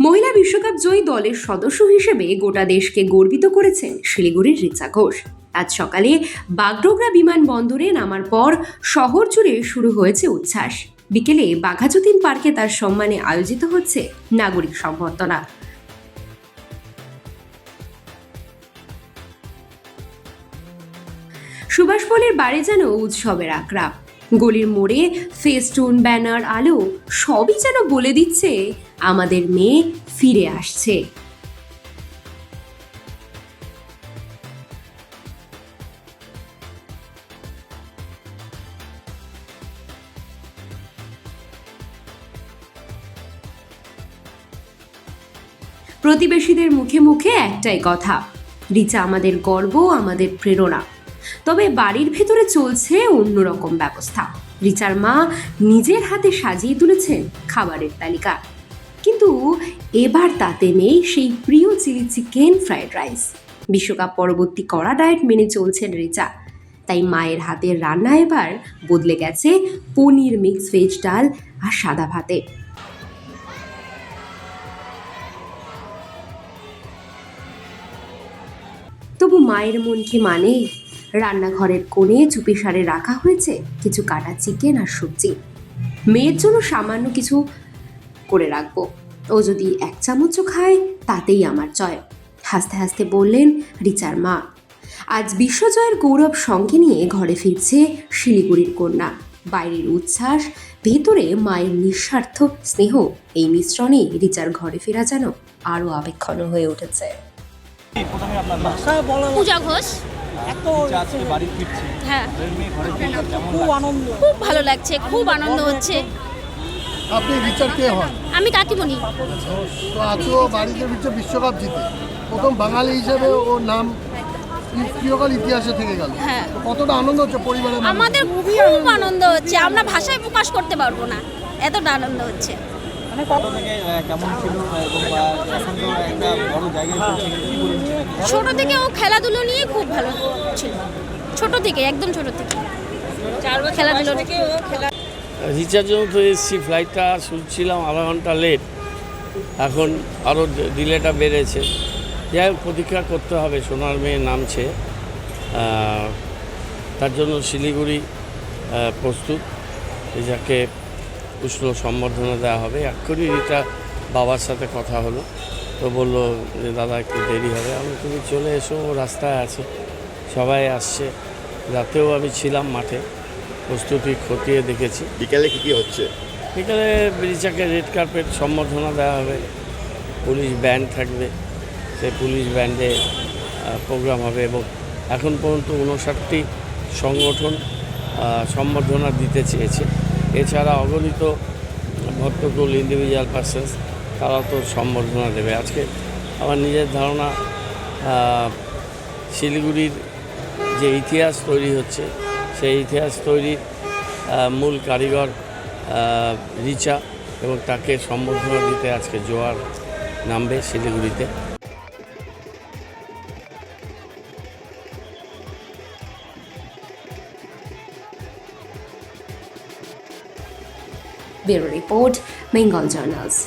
মহিলা বিশ্বকাপ জয়ী দলের সদস্য হিসেবে গোটা দেশকে গর্বিত করেছেন শিলিগুড়ির রিচা ঘোষ। আজ সকালে বাগডোগরা বিমানবন্দরে নামার পর শহর জুড়ে শুরু হয়েছে উচ্ছ্বাস। বিকেলে বাঘাযতীন পার্কে তার সম্মানে আয়োজিত হচ্ছে নাগরিক সংবর্ধনা। সুভাষপল্লির বাড়ি যেন উৎসবের আগ্রাম। গলির মোড়ে ফেস্টুন, ব্যানার, আলো সবই যেন বলে দিচ্ছে আমাদের মেয়ে ফিরে আসছে। প্রতিবেশীদের মুখে মুখে একটাই কথা, রিচা আমাদের গর্ব, আমাদের প্রেরণা। তবে বাড়ির ভেতরে চলছে অন্যরকম ব্যবস্থা। রিচার মা নিজের হাতে সাজিয়ে তুলেছেন খাবারের তালিকা, কিন্তু এবার তাতে নেই সেই প্রিয় চিলি চিকেন, ফ্রাইড রাইস। বিশ্বকাপ পরবর্তী কড়া ডায়েট মেনে চলছেন রিচা, তাই মায়ের হাতের রান্না এবার বদলে গেছে পনির, মিক্স ভেজ, ডাল আর সাদা ভাতে। তবু মায়ের মন কি মানে? রান্নাঘরের কোণে চুপিসারে রাখা হয়েছে কিছু কাটা চিকেন আর সবজি। মেয়ের জন্য সামান্য কিছু করে রাখবো, ও যদি এক চামচও খায় তাতেই আমার জয়, হাসতে হাসতে বললেন রিচার মা। আজ বিশ্বজয়ের গৌরব সঙ্গে নিয়ে ঘরে ফিরছে শিলিগুড়ির কন্যা। বাইরের উচ্ছ্বাস, ভেতরে মায়ের নিঃস্বার্থ স্নেহ, এই মিশ্রণে রিচার ঘরে ফেরা যেন আরো আবেগঘন হয়ে উঠেছে। পূজা ঘোষ। হ্যাঁ, খুব ভালো লাগছে, খুব আনন্দ হচ্ছে। আপনি রিচার কে হন? আমি কাকিমণি। তো আজও বাড়িতে ফিরছে বিশ্বকাপ জিতে, প্রথম বাঙালি হিসেবে ওর নাম চিরকাল ইতিহাসে থেকে গেল। হ্যাঁ, কতটা আনন্দ হচ্ছে পরিবারের? আমাদের খুব আনন্দ হচ্ছে, আমরা ভাষায় প্রকাশ করতে পারবো না, এতটা আনন্দ হচ্ছে। ছোট থেকে ও খেলাধুলো নিয়ে খুব ভালো ছিল, ছোট থেকে, একদম ছোট থেকে খেলাধুলো থেকে ও খেলা। রিচার জন্য তো এসছি, ফ্লাইটটা শুনছিলাম আধা ঘন্টা লেট, এখন আরও ডিলেটা বেড়েছে। যাই হোক, প্রতীক্ষা করতে হবে, সোনার মেয়ে নামছে, তার জন্য শিলিগুড়ি প্রস্তুত। রিচাকে উষ্ণ সম্বর্ধনা দেওয়া হবে। এক্ষুনি রিচা বাবার সাথে কথা হলো, তো বললো যে দাদা একটু দেরি হবে। আমি তুমি চলে এসো, ও রাস্তায় আছে, সবাই আসছে। রাতেও আমি ছিলাম মাঠে, প্রস্তুতি খতিয়ে দেখেছি। বিকেলে কী হচ্ছে? বিকেলে রিচাকে রেড কার্পেট সম্বর্ধনা দেওয়া হবে, পুলিশ ব্যান্ড থাকবে, সেই পুলিশ ব্যান্ডে প্রোগ্রাম হবে। এবং এখন পর্যন্ত 59টি সংগঠন সম্বর্ধনা দিতে চেয়েছে। এছাড়া অগণিত ভক্তকুল, ইন্ডিভিজুয়াল পার্সনস, তারাও তো সম্বর্ধনা দেবে। আজকে আমার নিজের ধারণা, শিলিগুড়ির যে ইতিহাস তৈরি হচ্ছে, সেই ইতিহাস তৈরির মূল কারিগর রিচা, এবং তাকে সম্বর্ধনা দিতে আজকে জোয়ার নামবে শিলিগুড়িতে। Bureau report, Bengal journals.